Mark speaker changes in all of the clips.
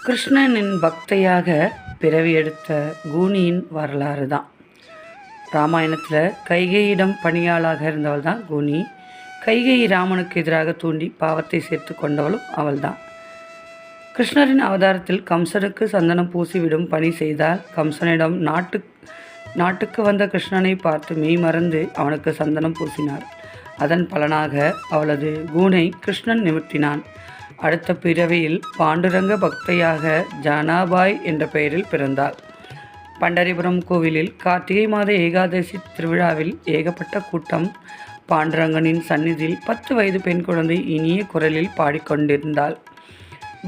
Speaker 1: கிருஷ்ணனின் பக்தையாக பிறவி எடுத்த கூனியின் வரலாறு தான். ராமாயணத்தில் கைகேயிடம் பணியாளாக இருந்தவள் தான் கூனி. கைகேயி ராமனுக்கு எதிராக தூண்டி பாவத்தை சேர்த்து கொண்டவளும் அவள்தான். கிருஷ்ணரின் அவதாரத்தில் கம்சனுக்கு சந்தனம் பூசிவிடும் பணி செய்தால் கம்சனிடம் நாட்டுக்கு வந்த கிருஷ்ணனை பார்த்து மெய் மறந்து அவனுக்கு சந்தனம் பூசினார். அதன் பலனாக அவளது கூனை கிருஷ்ணன் நிமிர்த்தினான். அடுத்த பிறவியில் பாண்டுரங்க பக்தையாக ஜானாபாய் என்ற பெயரில் பிறந்தாள். பண்டரிபுரம் கோவிலில் கார்த்திகை மாத ஏகாதசி திருவிழாவில் ஏகப்பட்ட கூட்டம். பாண்டுரங்கனின் சந்நிதியில் 10 வயது பெண் குழந்தை இனிய குரலில் பாடிக்கொண்டிருந்தாள்.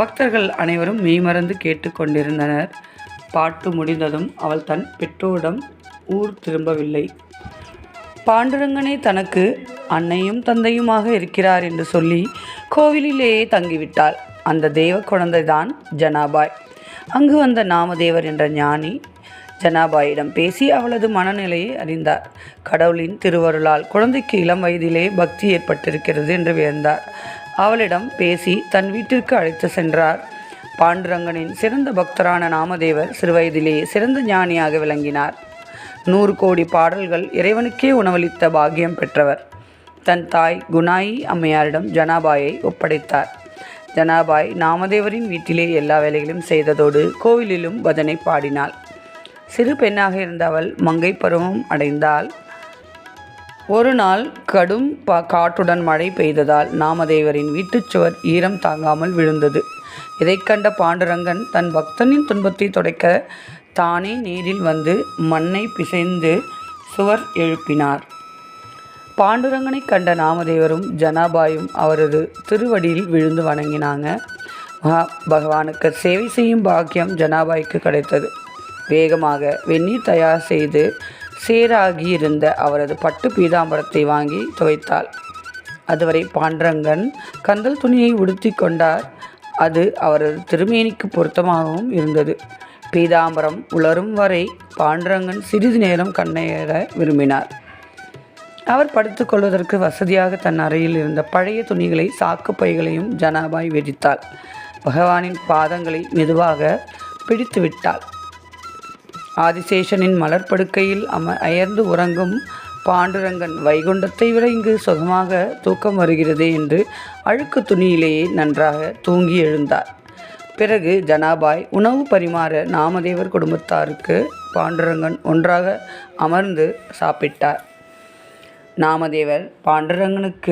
Speaker 1: பக்தர்கள் அனைவரும் மெய்மறந்து கேட்டுக்கொண்டிருந்தனர். பாட்டு முடிந்ததும் அவள் தன் பெற்றோரிடம் ஊர் திரும்பவில்லை. பாண்டுரங்கனே தனக்கு அன்னையும் தந்தையுமாக இருக்கிறார் என்று சொல்லி கோவிலிலேயே தங்கிவிட்டாள். அந்த தேவ குழந்தைதான் ஜனாபாய். அங்கு வந்த நாமதேவர் என்ற ஞானி ஜனாபாயிடம் பேசி அவளது மனநிலையை அறிந்தார். கடவுளின் திருவருளால் குழந்தைக்கு இளம் வயதிலே பக்தி ஏற்பட்டிருக்கிறது என்று வியந்தார். அவளிடம் பேசி தன் வீட்டிற்கு அழைத்து சென்றார். பாண்டுரங்கனின் சிறந்த பக்தரான நாமதேவர் சிறுவயதிலேயே சிறந்த ஞானியாக விளங்கினார். 100 கோடி பாடல்கள் இறைவனுக்கே உணவளித்த பாக்கியம் பெற்றவர். தன் தாய் குணாயி அம்மையாரிடம் ஜனாபாயை ஒப்படைத்தார். ஜனாபாய் நாமதேவரின் வீட்டிலே எல்லா வேலைகளையும் செய்ததோடு கோவிலிலும் பஜனை பாடினாள். சிறு பெண்ணாக இருந்த அவள் மங்கை பருவம் அடைந்தாள். ஒரு நாள் கடும் காற்றுடன் மழை பெய்ததால் நாமதேவரின் வீட்டுச்சுவர் ஈரம் தாங்காமல் விழுந்தது. இதை கண்ட பாண்டுரங்கன் தன் பக்தனின் துன்பத்தை துடைக்க தானே நீரில் வந்து மண்ணை பிசைந்து சுவர் எழுப்பினார். பாண்டுரங்கனை கண்ட நாமதேவரும் ஜனாபாயும் அவரது திருவடியில் விழுந்து வணங்கினாங்க. பகவானுக்கு சேவை செய்யும் பாக்கியம் ஜனாபாய்க்கு கிடைத்தது. வேகமாக வெந்நீர் தயார் செய்து சேராகி இருந்த அவரது பட்டு பீதாம்பரத்தை வாங்கி துவைத்தாள். அதுவரை பாண்டுரங்கன் கந்தல் துணியை உடுத்தி கொண்டார். அது அவரது திருமேனிக்கு பொருத்தமாகவும் இருந்தது. பீதாம்பரம் உலரும் வரை பாண்டுரங்கன் சிறிது நேரம் கண்ணேற விரும்பினார். அவர் படுத்துக்கொள்வதற்கு வசதியாக தன் அறையில் இருந்த பழைய துணிகளை சாக்கு பைகளையும் ஜனாபாய் விரித்தாள். பகவானின் பாதங்களை மெதுவாக பிடித்து விட்டாள். ஆதிசேஷனின் மலர்படுக்கையில் அயர்ந்து உறங்கும் பாண்டுரங்கன் வைகுண்டத்தை விட இங்கு சுகமாக தூக்கம் வருகிறது என்று அழுக்கு துணியிலேயே நன்றாக தூங்கி எழுந்தார். பிறகு ஜனாபாய் உணவு பரிமாற நாமதேவர் குடும்பத்தாருக்கு பாண்டுரங்கன் ஒன்றாக அமர்ந்து சாப்பிட்டார். நாமதேவர் பாண்டுரங்கனுக்கு